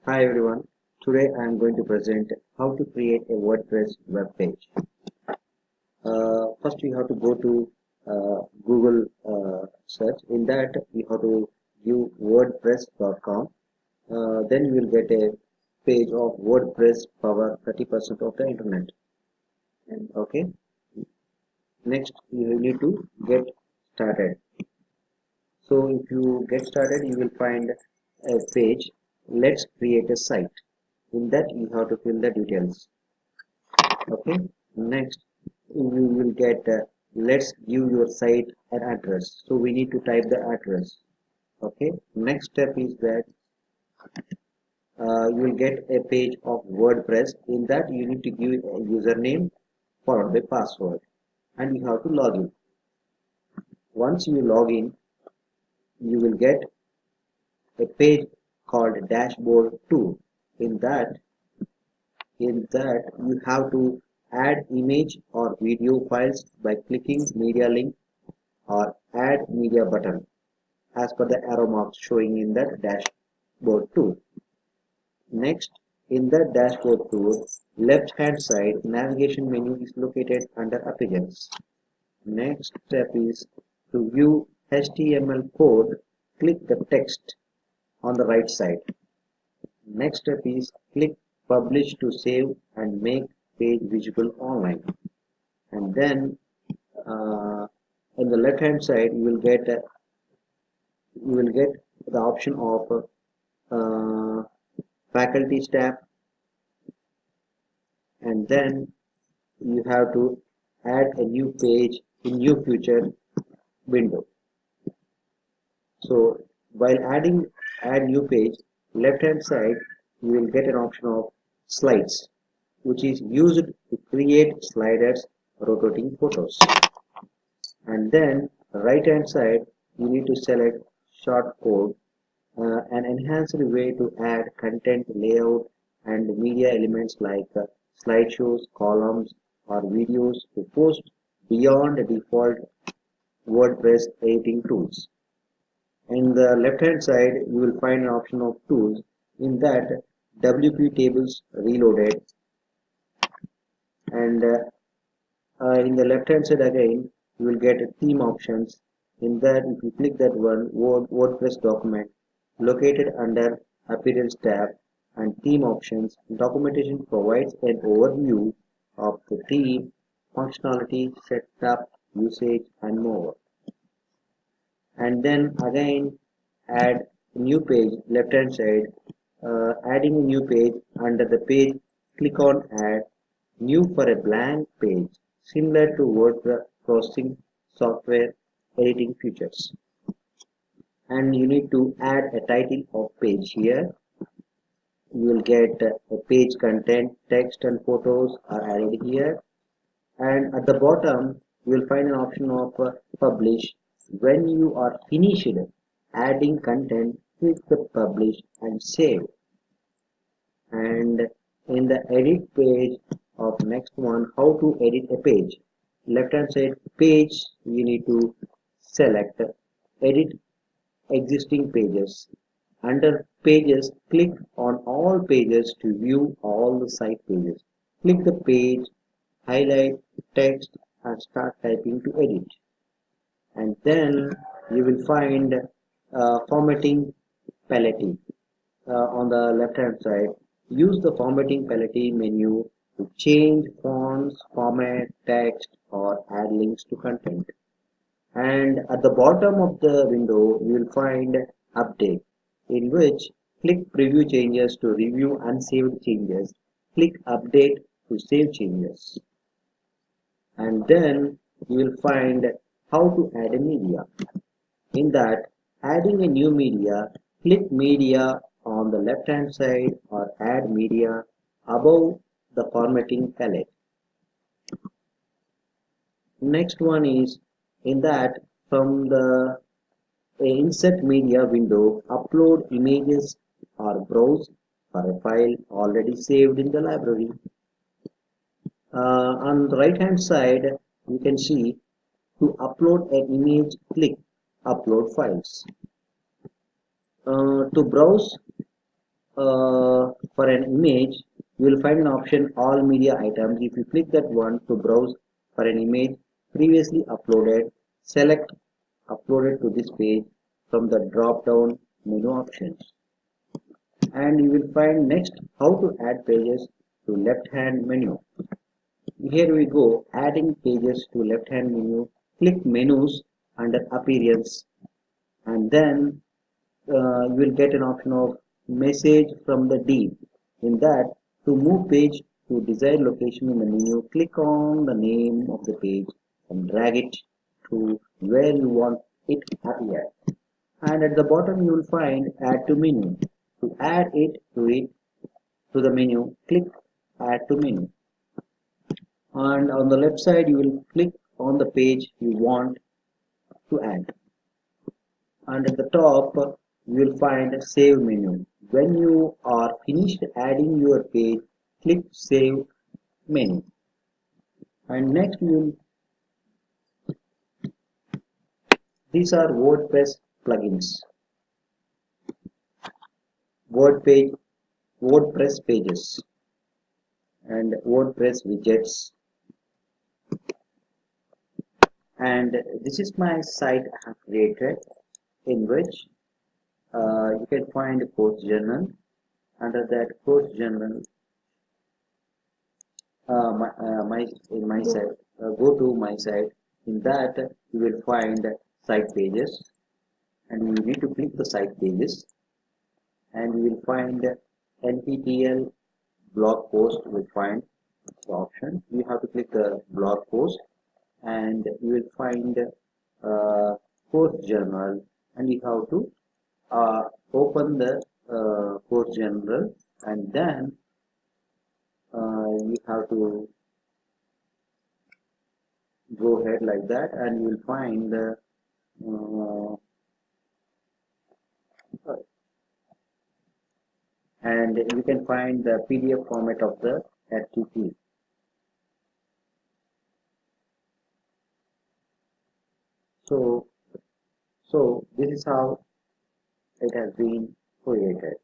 Hi everyone. Today I am going to present how to create a WordPress web page. First you have to go to Google search. In that you have to give wordpress.com. Then you will get a page of WordPress power 30% of the internet. Okay. Next you need to get started. So if you get started, you will find a page. Let's create a site. In that you have to fill the details. Okay. Next you will get let's give your site an address. So we need to type the address. Okay. Next step is that you will get a page of WordPress. In that you need to give a username followed by password, and you have to log in. Once you log in, you will get a page called dashboard tool. In that you have to add image or video files by clicking media link or add media button as per the arrow marks showing in the dashboard tool. Next, in the dashboard tool, left hand side navigation menu is located under Appearance. Next step is to view HTML code, click the text on the right side. Next step is click Publish to save and make page visible online. And then on the left hand side you will get the option of faculty staff, and then you have to add a new page in new future window. So while add new page, left hand side you will get an option of slides, which is used to create sliders rotating photos. And then right hand side you need to select short code, an enhanced way to add content layout and media elements like slideshows, columns, or videos to post beyond the default WordPress editing tools. In the left hand side you will find an option of tools. In that, WP tables reloaded, and in the left hand side again you will get theme options. In that, if you click that one, WordPress document located under Appearance tab and theme options, documentation provides an overview of the theme, functionality, setup, usage, and more. And then again add new page, left hand side, adding a new page. Under the page, click on add new for a blank page, similar to word processing software editing features. And you need to add a title of page. Here you will get a page content, text and photos are added here. And at the bottom you will find an option of publish. When you are finished adding content, click the publish and save. And in the edit page of next one, how to edit a page, left hand side page, you need to select edit existing pages. Under pages, click on all pages to view all the site pages. Click the page, highlight text and start typing to edit. And then you will find formatting palette on the left hand side. Use the formatting palette menu to change fonts, format, text, or add links to content. And at the bottom of the window you will find update, in which click preview changes to review unsaved changes, click update to save changes. And then you will find how to add a media. In that, adding a new media, click media on the left hand side or add media above the formatting palette. Next one is, in that, from the insert media window, upload images or browse for a file already saved in the library. On the right hand side you can see, to upload an image, click upload files. To browse for an image, you will find an option all media items. If you click that one to browse for an image previously uploaded, select uploaded to this page from the drop down menu options. And you will find next how to add pages to left hand menu. Here we go, adding pages to left hand menu. Click menus under appearance, and then you will get an option of message from the div. In that, to move page to desired location in the menu, click on the name of the page and drag it to where you want it to appear. And at the bottom you will find add to menu. To add it to the menu, click add to menu. And on the left side you will click on the page you want to add. And at the top you will find a save menu. When you are finished adding your page, click save menu. And next these are WordPress plugins, WordPage, WordPress pages, and WordPress widgets. And this is my site I have created, in which you can find a course journal. Under that course journal, in my site, go to my site. In that, you will find site pages, and you need to click the site pages, and you will find NPTEL blog post. You will find the option. You have to click the blog post, and you will find course journal, and you have to open the course journal, and then you have to go ahead like that, and you will find and you can find the PDF format of the FTP. So this is how it has been created.